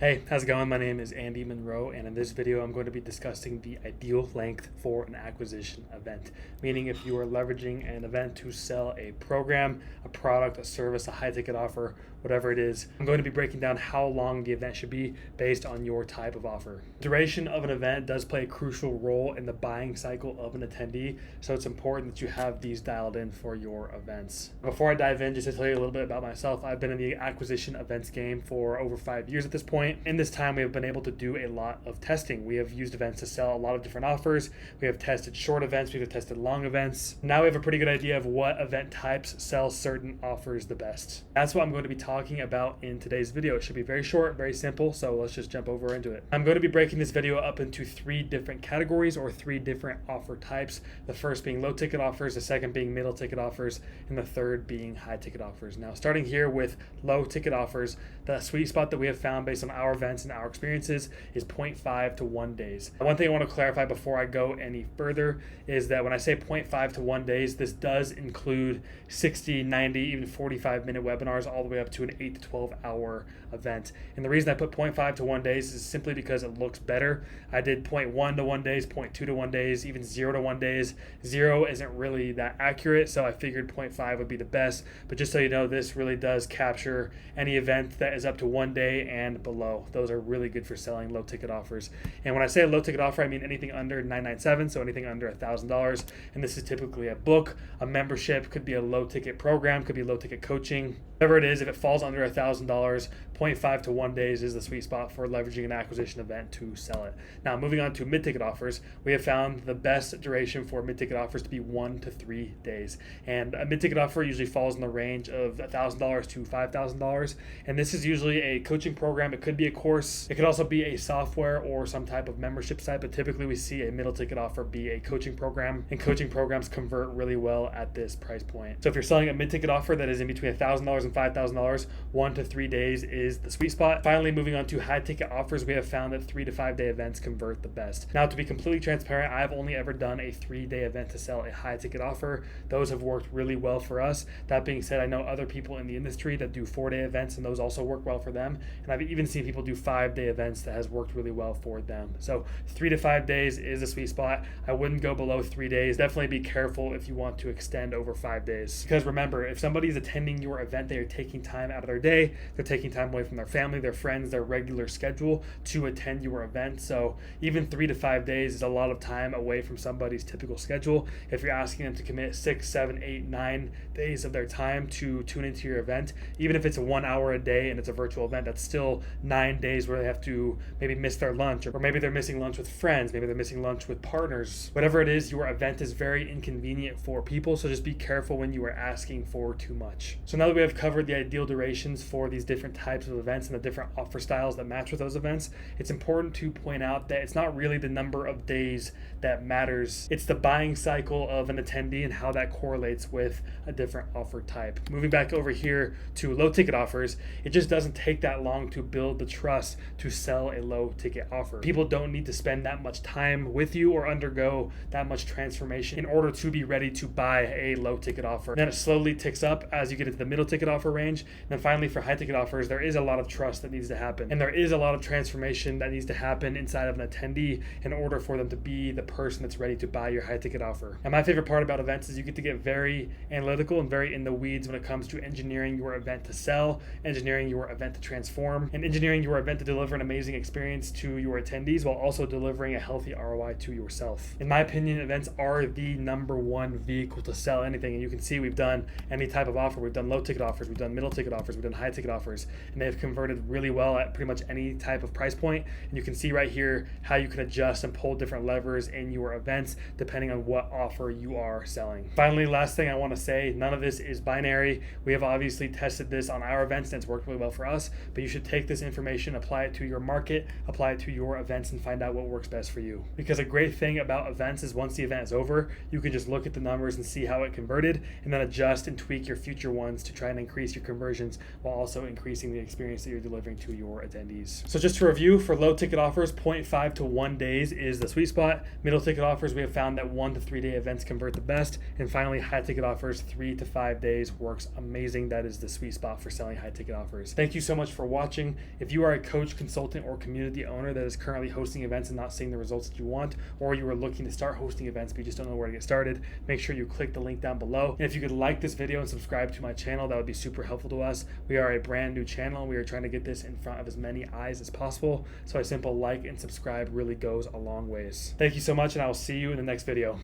Hey, how's it going? My name is Andy Monroe, and in this video, I'm going to be discussing the ideal length for an acquisition event. Meaning, if you are leveraging an event to sell a program, a product, a service, a high ticket offer, whatever it is, I'm going to be breaking down how long the event should be based on your type of offer. Duration of an event does play a crucial role in the buying cycle of an attendee, so it's important that you have these dialed in for your events. Before I dive in, just to tell you a little bit about myself, I've been in the acquisition events game for over 5 years at this point. In this time, we have been able to do a lot of testing. We have used events to sell a lot of different offers. We have tested short events. We have tested long events. Now we have a pretty good idea of what event types sell certain offers the best. That's what I'm going to be talking about in today's video. It should be very short, very simple, so let's just jump over into it. I'm going to be breaking this video up into 3 different categories or 3 different offer types. The first being low ticket offers, the second being middle ticket offers, and the third being high ticket offers. Now, starting here with low ticket offers, the sweet spot that we have found based on our events and our experiences is 0.5 to 1 days. One thing I want to clarify before I go any further is that when I say 0.5 to 1 days, this does include 60, 90, even 45-minute webinars all the way up to an 8 to 12 hour event. And the reason I put 0.5 to 1 days is simply because it looks better. I did 0.1 to 1 days, 0.2 to 1 days, even 0 to 1 days. 0 isn't really that accurate, so I figured 0.5 would be the best. But just so you know, this really does capture any event that is up to 1 day and below. Those are really good for selling low ticket offers. And when I say a low ticket offer, I mean anything under $997, so anything under $1,000. And this is typically a book, a membership, could be a low ticket program, could be low ticket coaching. Whatever it is, if it falls under $1,000, 0.5 to 1 days is the sweet spot for leveraging an acquisition event to sell it. Now, moving on to mid-ticket offers, we have found the best duration for mid-ticket offers to be 1 to 3 days. And a mid-ticket offer usually falls in the range of $1,000 to $5,000. And this is usually a coaching program. It could be a course. It could also be a software or some type of membership site, but typically we see a middle ticket offer be a coaching program, and coaching programs convert really well at this price point. So if you're selling a mid-ticket offer that is in between $1,000 and $5,000, 1 to 3 days is the sweet spot. Finally, moving on to high ticket offers, we have found that 3 to 5 day events convert the best. Now, to be completely transparent, I've only ever done a 3-day event to sell a high ticket offer. Those have worked really well for us. That being said, I know other people in the industry that do 4-day events, and those also work well for them. And I've even seen people do 5-day events that has worked really well for them. So 3 to 5 days is a sweet spot. I wouldn't go below 3 days. Definitely be careful if you want to extend over 5 days. Because remember, if somebody's attending your event, they are taking time out of their day. They're taking time away from their family, their friends, their regular schedule to attend your event. So even 3 to 5 days is a lot of time away from somebody's typical schedule. If you're asking them to commit 6, 7, 8, 9 days of their time to tune into your event, even if it's a 1 hour a day and it's a virtual event, that's still 9 days where they have to maybe miss their lunch, or maybe they're missing lunch with friends, maybe they're missing lunch with partners. Whatever it is, your event is very inconvenient for people, so just be careful when you are asking for too much. So now that we have covered the ideal durations for these different types of events and the different offer styles that match with those events, it's important to point out that it's not really the number of days that matters. It's the buying cycle of an attendee and how that correlates with a different offer type. Moving back over here to low ticket offers, it just doesn't take that long to build the trust to sell a low ticket offer. People don't need to spend that much time with you or undergo that much transformation in order to be ready to buy a low ticket offer. And then it slowly ticks up as you get into the middle ticket offer range. And then finally, for high ticket offers, there is a lot of trust that needs to happen. And there is a lot of transformation that needs to happen inside of an attendee in order for them to be the person that's ready to buy your high ticket offer. And my favorite part about events is you get to get very analytical and very in the weeds when it comes to engineering your event to sell, engineering your event to transform, and engineering your event to deliver an amazing experience to your attendees while also delivering a healthy ROI to yourself. In my opinion, events are the number one vehicle to sell anything. And you can see we've done any type of offer. We've done low ticket offers, we've done middle ticket offers, we've done high ticket offers, and they've converted really well at pretty much any type of price point. And you can see right here how you can adjust and pull different levers in your events depending on what offer you are selling. Finally, last thing I want to say, none of this is binary. We have obviously tested this on our events and it's worked really well for us, but you should take this information, apply it to your market, apply it to your events, and find out what works best for you. Because a great thing about events is once the event is over, you can just look at the numbers and see how it converted and then adjust and tweak your future ones to try and increase your conversions while also increasing the experience that you're delivering to your attendees. So just to review, for low ticket offers, 0.5 to 1 days is the sweet spot. Middle ticket offers, we have found that 1 to 3 day events convert the best. And finally, high ticket offers, 3 to 5 days works amazing. That is the sweet spot for selling high ticket offers. Thank you so much for watching. If you are a coach, consultant, or community owner that is currently hosting events and not seeing the results that you want, or you are looking to start hosting events but you just don't know where to get started, make sure you click the link down below. And if you could like this video and subscribe to my channel, that would be super helpful to us. We are a brand new channel. We are trying to get this in front of as many eyes as possible. So a simple like and subscribe really goes a long ways. Thank you so much, and I will see you in the next video.